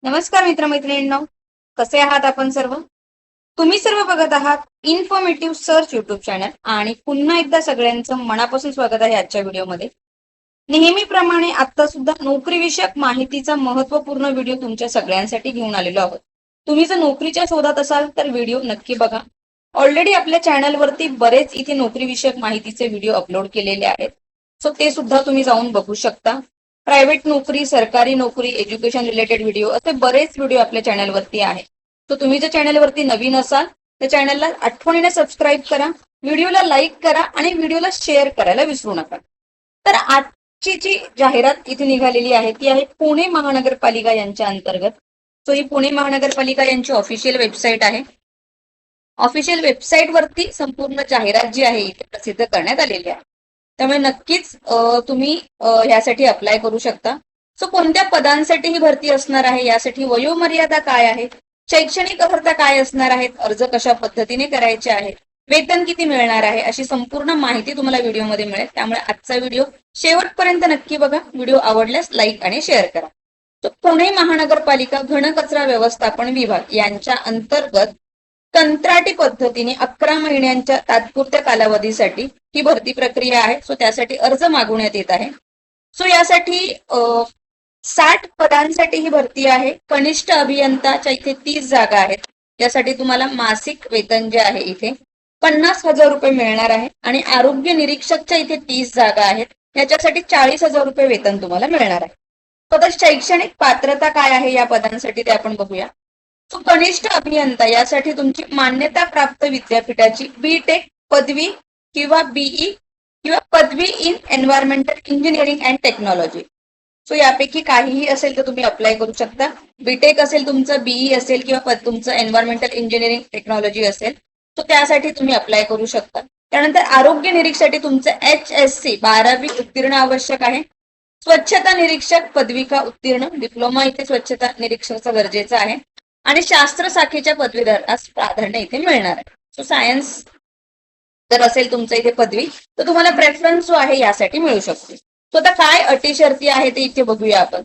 नमस्कार मित्रमैत्रिणींनो, कसे आहात आपण सर्व? तुम्ही सर्व बघत आहात इन्फॉर्मेटिव्ह सर्च युट्यूब चॅनल आणि पुन्हा एकदा सगळ्यांचं मनापासून स्वागत आहे आजच्या व्हिडिओमध्ये. नेहमीप्रमाणे आता सुद्धा नोकरीविषयक माहितीचा महत्त्वपूर्ण व्हिडिओ तुमच्या सगळ्यांसाठी घेऊन आलेलो आहोत. तुम्ही जर नोकरीच्या शोधात असाल तर व्हिडिओ नक्की बघा. ऑलरेडी आपल्या चॅनलवरती बरेच इथे नोकरीविषयक माहितीचे व्हिडिओ अपलोड केलेले आहेत. सो ते सुद्धा तुम्ही जाऊन बघू शकता. प्रायव्हेट नोकरी, सरकारी नोकरी, एज्युकेशन रिलेटेड व्हिडिओ असे बरेच व्हिडिओ आपल्या चॅनलवरती आहे. तर तुम्ही जर चॅनलवरती नवीन असाल तर चॅनलला आठवणीने सबस्क्राईब करा, व्हिडिओला लाईक करा आणि व्हिडिओला शेअर करायला विसरू नका. तर आजची जी जाहिरात इथे निघालेली आहे ती आहे पुणे महानगरपालिका यांच्या अंतर्गत. सो ही पुणे महानगरपालिका यांची ऑफिशियल वेबसाईट आहे. ऑफिशियल वेबसाईट वरती संपूर्ण जाहिरात जी आहे इथे प्रसिद्ध करण्यात आलेली आहे. त्यामुळे नक्कीच तुम्ही यासाठी अप्लाय करू शकता. सो कोणत्या पदांसाठी ही भरती असणार आहे, यासाठी वयोमर्यादा काय आहे, शैक्षणिक अर्हता काय असणार आहेत, अर्ज कशा पद्धतीने करायचे आहे, वेतन किती मिळणार आहे, अशी संपूर्ण माहिती तुम्हाला व्हिडिओमध्ये मिळेल. त्यामुळे आजचा व्हिडिओ शेवटपर्यंत नक्की बघा. व्हिडिओ आवडल्यास लाईक आणि शेअर करा. तो पुणे महानगरपालिका घनकचरा व्यवस्थापन विभाग यांच्या अंतर्गत कंत्राटी पद्धतीने 11 महिन्यांच्या तात्पुरत्या कालावधीसाठी ही भरती प्रक्रिया आहे. सो त्यासाठी अर्ज मागवण्यात येत आहे. सो यासाठी 60 पदांसाठी ही भरती आहे. कनिष्ठ अभियंताच्या इथे 30 जागा आहेत. यासाठी तुम्हाला मासिक वेतन जे आहे इथे 50,000 रुपये मिळणार आहे आणि आरोग्य निरीक्षकच्या इथे 30 जागा आहेत. याच्यासाठी 40,000 रुपये वेतन तुम्हाला मिळणार आहे. आता शैक्षणिक पात्रता काय आहे या पदांसाठी ते आपण बघूया. सो कनिष्ठ अभियंता यासाठी तुमची मान्यता प्राप्त विद्यापीठाची बीटेक पदवी किंवा बीई किंवा पदवी in environmental engineering and technology. So यापैकी काहीही असेल तर तुम्ही अप्लाय करू शकता. बीटेक असेल तुमचं, बीई असेल किंवा तुमचं एन्व्हायरमेंटल इंजिनिअरिंग टेक्नॉलॉजी असेल तर त्यासाठी तुम्ही अप्लाय करू शकता. त्यानंतर आरोग्य निरीक्षसाठी तुमचं HSC 12वी उत्तीर्ण आवश्यक आहे. स्वच्छता निरीक्षक पदविका उत्तीर्ण, डिप्लोमा इथे स्वच्छता निरीक्षकाचा गरजेचा आहे आणि शास्त्र शाखेच्या पदवीधरास प्राधान्य इथे मिळणार आहे. सो सायन्स जर असेल तुमचं इथे पदवी तर तुम्हाला प्रेफरन्स जो आहे यासाठी मिळू शकतो. सो आता काय अटी शर्ती आहे ते इथे बघूया आपण.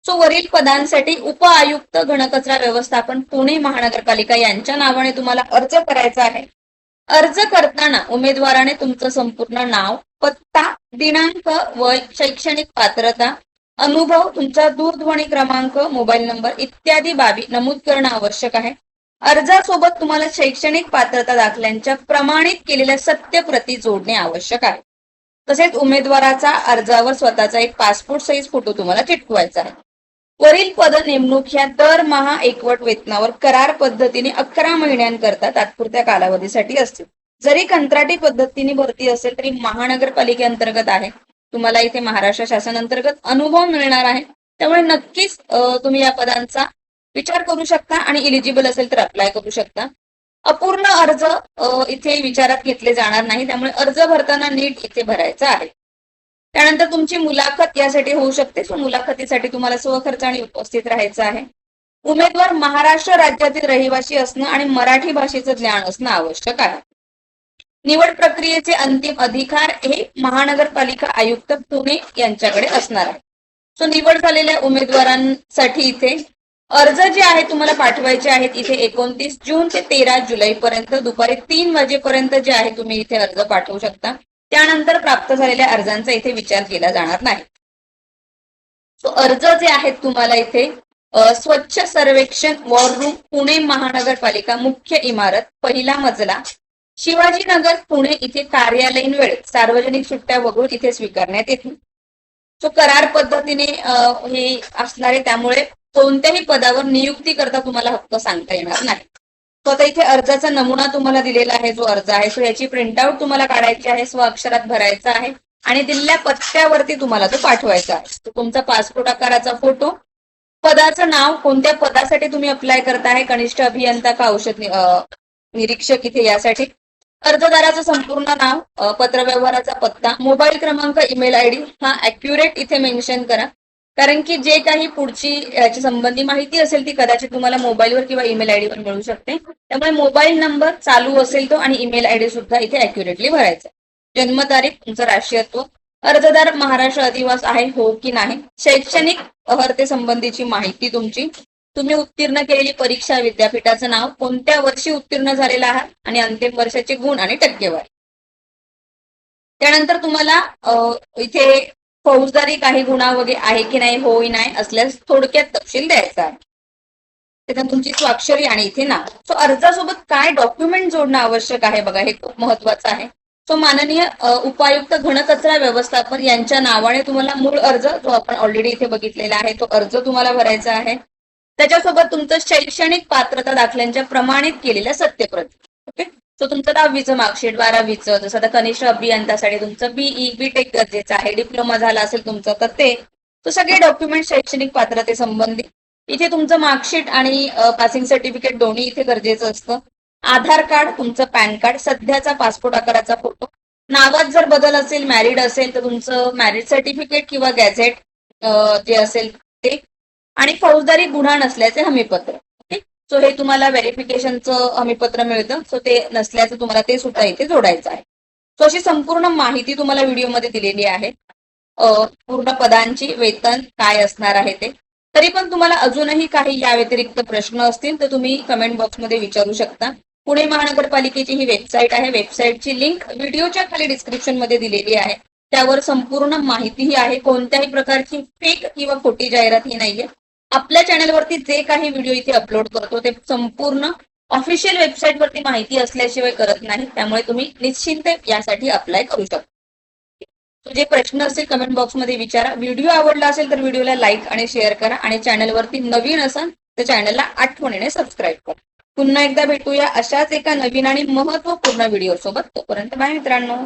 सो वरील पदांसाठी उपआयुक्त घनकचरा व्यवस्थापन पुणे महानगरपालिका यांच्या नावाने तुम्हाला अर्ज करायचा आहे. अर्ज करताना उमेदवाराने तुमचं संपूर्ण नाव, पत्ता, दिनांक, वय, शैक्षणिक पात्रता, अनुभव, तुमचा दूरध्वनी क्रमांक, मोबाईल नंबर इत्यादी बाबी नमूद करणं आवश्यक आहे. अर्जासोबत तुम्हाला शैक्षणिक पात्रता दाखल्यांच्या प्रमाणित केलेल्या सत्य प्रती जोडणे आवश्यक आहे. तसेच उमेदवाराचा अर्जावर स्वतःचा एक पासपोर्ट साईज फोटो तुम्हाला चिटकवायचा आहे. वरील पद नेमणूक ह्या दरमहा एकवट वेतनावर करार पद्धतीने 11 महिन्यांकरता तात्पुरत्या कालावधीसाठी असतील. जरी कंत्राटी पद्धतीने भरती असेल तरी महानगरपालिकेअंतर्गत आहे. तुम्हाला इथे महाराष्ट्र शासन अंतर्गत अनुभव मिळणार आहे. त्यामुळे नक्कीच तुम्ही या पदांचा विचार करू शकता आणि इलिजिबल असेल तर अप्लाय करू शकता. अपूर्ण अर्ज इथे विचारात घेतले जाणार नाही. त्यामुळे अर्ज भरताना नीट इथे भरायचा आहे. त्यानंतर तुमची मुलाखत यासाठी होऊ शकते. सो मुलाखतीसाठी तुम्हाला स्वखर्चाने उपस्थित राहायचं आहे. उमेदवार महाराष्ट्र राज्यातील रहिवासी असणं आणि मराठी भाषेचं ज्ञान असणं आवश्यक आहे. निवड प्रक्रियेचे अंतिम अधिकार हे महानगरपालिका आयुक्त पुणे यांच्याकडे असणार आहे. सो निवड झालेल्या उमेदवारांसाठी इथे अर्ज जे आहे तुम्हाला पाठवायचे आहेत इथे 29 जून ते 13 जुलै पर्यंत दुपारी 3 वाजेपर्यंत जे आहे तुम्ही इथे अर्ज पाठवू शकता. त्यानंतर प्राप्त झालेल्या अर्जांचा इथे विचार केला जाणार नाही. सो अर्ज जे आहेत तुम्हाला इथे स्वच्छ सर्वेक्षण वॉर रूम पुणे महानगरपालिका मुख्य इमारत, पहिला मजला, शिवाजीनगर पुणे इथे कार्यालयीन वेळेत सार्वजनिक सुट्ट्या वगळून इथे स्वीकारण्यात येतील. सो करार पद्धतीने हे असणारे, त्यामुळे कोणत्याही पदावर नियुक्ती करता तुम्हाला हक्क सांगता येणार नाही. तो आता इथे अर्जाचा नमुना तुम्हाला दिलेला आहे. जो अर्ज आहे सो याची प्रिंटआउट तुम्हाला काढायची आहे, स्वअक्षरात भरायचा आहे आणि दिलेल्या पत्त्यावरती तुम्हाला तो पाठवायचा आहे. तुमचा पासपोर्ट आकाराचा फोटो, पदाचं नाव, कोणत्या पदासाठी तुम्ही अप्लाय करताय, कनिष्ठ अभियंता का औषध निरीक्षक इथे यासाठी, अर्जदाराचं संपूर्ण नाव, पत्रव्यवहाराचा पत्ता, मोबाईल क्रमांक, ईमेल आयडी हा ॲक्युरेट इथे मेन्शन करा. कारण की जे काही पुढची याची संबंधी माहिती असेल ती कदाचित तुम्हाला मोबाईलवर किंवा ईमेल आयडीवर मिळू शकते. त्यामुळे मोबाईल नंबर चालू असेल तो आणि ईमेल आयडी सुद्धा इथे ॲक्युरेटली भरायचा. जन्मतारीख, तुमचं राष्ट्रीयत्व, अर्जदार महाराष्ट्र अधिवास आहे हो की नाही, शैक्षणिक अर्हते संबंधीची माहिती तुमची, तुम्ही उत्तीर्ण केलेली परीक्षा, विद्यापीठाचं नाव, कोणत्या वर्षी उत्तीर्ण झालेला आहात आणि अंतिम वर्षाचे गुण आणि टक्केवारी. त्यानंतर तुम्हाला इथे फौजदारी काही गुन्हा वगैरे आहे की नाही, होई नाही असल्यास थोडक्यात तपशील द्यायचा आहे. त्याच्यात तुमची स्वाक्षरी आणि इथे नाव. सो अर्जासोबत काय डॉक्युमेंट जोडणं आवश्यक आहे बघा, हे खूप महत्वाचं आहे. सो माननीय उपायुक्त घनकचरा व्यवस्थापन यांच्या नावाने तुम्हाला मूळ अर्ज, जो आपण ऑलरेडी इथे बघितलेला आहे, तो अर्ज तुम्हाला भरायचा आहे. त्याच्यासोबत तुमचं शैक्षणिक पात्रता दाखल्यांच्या प्रमाणित केलेल्या सत्यप्रती. ओके. सो तुमचं 10वीचं मार्कशीट, 12वीचं, जसं आता कनिष्ठ अभियंतासाठी तुमचं बीई, बीटेक गरजेचं आहे, डिप्लोमा झाला असेल तुमचं तर ते. तो सगळे डॉक्युमेंट शैक्षणिक पात्रते संबंधित. इथे तुमचं मार्कशीट आणि पासिंग सर्टिफिकेट दोन्ही इथे गरजेचं असतं. आधार कार्ड, तुमचं पॅन कार्ड, सध्याचा पासपोर्ट आकाराचा फोटो, नावात जर बदल असेल, मॅरिड असेल तर तुमचं मॅरिड सर्टिफिकेट किंवा गॅझेट जे असेल ते, आणि फौजदारी गुन्हा नसल्याचे हमीपत्र. ओके. सो हे तुम्हाला व्हेरिफिकेशनचं हमीपत्र मिळतं. सो ते नसल्याचं तुम्हाला ते सुद्धा इथे जोडायचं आहे. सो अशी संपूर्ण माहिती तुम्हाला व्हिडिओमध्ये दिलेली आहे. पूर्ण पदांची, वेतन काय असणार आहे ते. तरी पण तुम्हाला अजूनही काही या व्यतिरिक्त प्रश्न असतील तर तुम्ही कमेंट बॉक्समध्ये विचारू शकता. पुणे महानगरपालिकेची ही वेबसाईट आहे. वेबसाईटची लिंक व्हिडिओच्या खाली डिस्क्रिप्शन मध्ये दिलेली आहे. त्यावर संपूर्ण माहितीही आहे. कोणत्याही प्रकारची फेक किंवा खोटी जाहिरात ही नाहीये. आपल्या चॅनलवरती जे काही व्हिडिओ इथे अपलोड करतो ते संपूर्ण ऑफिशियल वेबसाईट वरती माहिती असल्याशिवाय करत नाही. त्यामुळे तुम्ही निश्चिंत यासाठी अप्लाय करू शकता. जे प्रश्न असतील कमेंट बॉक्समध्ये विचारा. व्हिडिओ आवडला असेल तर व्हिडिओला लाईक आणि शेअर करा, आणि चॅनलवरती नवीन असाल तर चॅनलला आठवणीने सबस्क्राईब करा. पुन्हा एकदा भेटूया अशाच एका नवीन आणि महत्वपूर्ण व्हिडिओ सोबत. तोपर्यंत बाय मित्रांनो.